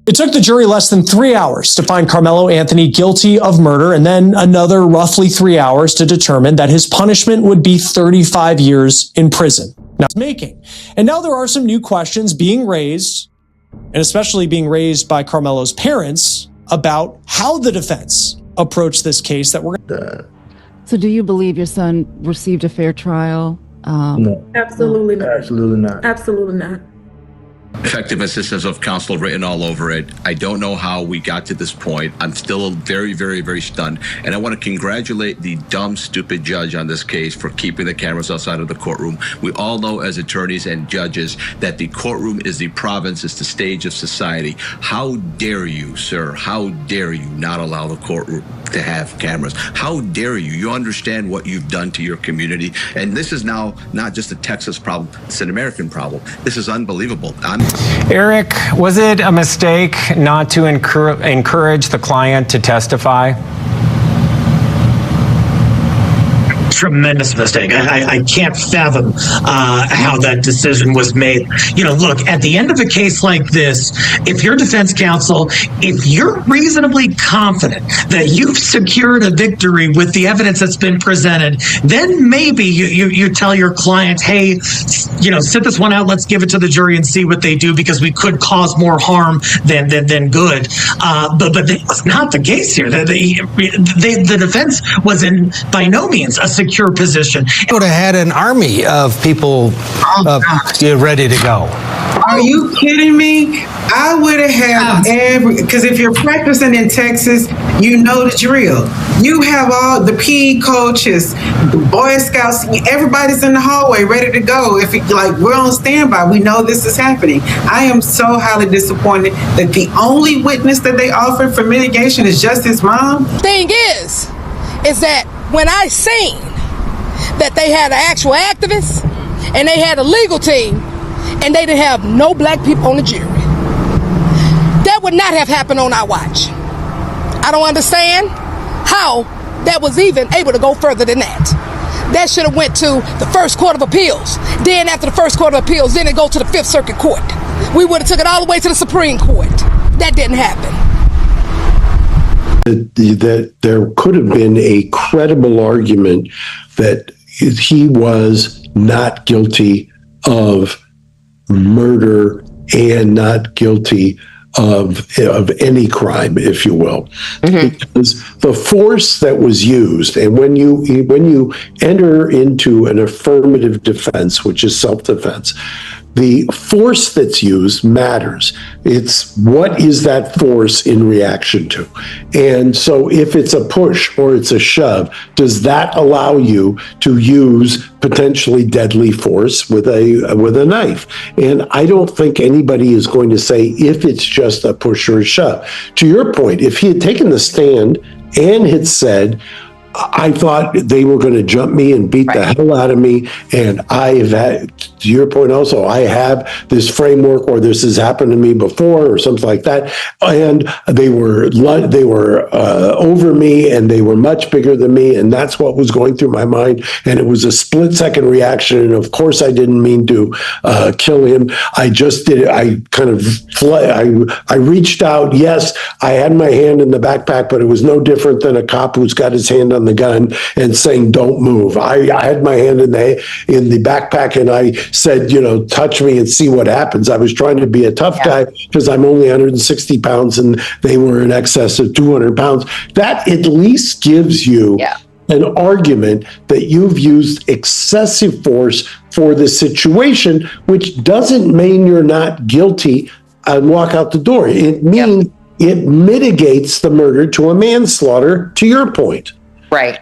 It took the jury less than 3 hours to find Karmelo Anthony guilty of murder, and then another roughly 3 hours to determine that his punishment would be 35 years in prison. And now there are some new questions being raised, and especially being raised by Karmelo's parents, about how the defense approached this case that we're So do you believe your son received a fair trial? No. Absolutely not. Absolutely not. Absolutely not. Effective assistance of counsel written all over it. I don't know how we got to this point. I'm still very, very, very stunned. And I want to congratulate the dumb, stupid judge on this case for keeping the cameras outside of the courtroom. We all know as attorneys and judges that the courtroom is the province, it's the stage of society. How dare you, sir? How dare you not allow the courtroom to have cameras? How dare you? You understand what you've done to your community. And this is now not just a Texas problem, it's an American problem. This is unbelievable. Eric, was it a mistake not to encourage the client to testify? Tremendous mistake. I can't fathom how that decision was made. You know, look, at the end of a case like this, if you're defense counsel, if you're reasonably confident that you've secured a victory with the evidence that's been presented, then maybe you tell your client, hey, you know, sit this one out, let's give it to the jury and see what they do, because we could cause more harm than good. But that was not the case here. The defense was in by no means a secure position. Would have had an army of people ready to go. Are you kidding me? I would have had because if you're practicing in Texas, you know the drill. You have all the PE coaches, the Boy Scouts, everybody's in the hallway ready to go. If we're on standby, we know this is happening. I am so highly disappointed that the only witness that they offered for mitigation is just his mom. Thing is that when I seen that they had an actual activist and they had a legal team and they didn't have no black people on the jury, that would not have happened on our watch. I don't understand how that was even able to go further than that. That should have went to the First Court of Appeals. Then after the First Court of Appeals, then it go to the Fifth Circuit Court. We would have took it all the way to the Supreme Court. That didn't happen. That there could have been a credible argument that he was not guilty of murder and not guilty of any crime, if you will, because the force that was used, and when you enter into an affirmative defense, which is self-defense, the force that's used matters. It's what is that force in reaction to? And so if it's a push or it's a shove, does that allow you to use potentially deadly force with a knife? And I don't think anybody is going to say if it's just a push or a shove. To your point, if he had taken the stand and had said, I thought they were going to jump me and beat the hell out of me. And I've had, to your point also, I have this framework, or this has happened to me before, or something like that. And they were over me, and they were much bigger than me. And that's what was going through my mind. And it was a split-second reaction. And of course, I didn't mean to kill him. I just did it. I kind of I reached out. Yes, I had my hand in the backpack, but it was no different than a cop who's got his hand on the gun and saying, don't move. I had my hand in the backpack, and I said, touch me and see what happens. I was trying to be a tough guy because I'm only 160 pounds and they were in excess of 200 pounds. That at least gives you an argument that you've used excessive force for the situation, which doesn't mean you're not guilty and walk out the door. It means it mitigates the murder to a manslaughter, to your point. Right.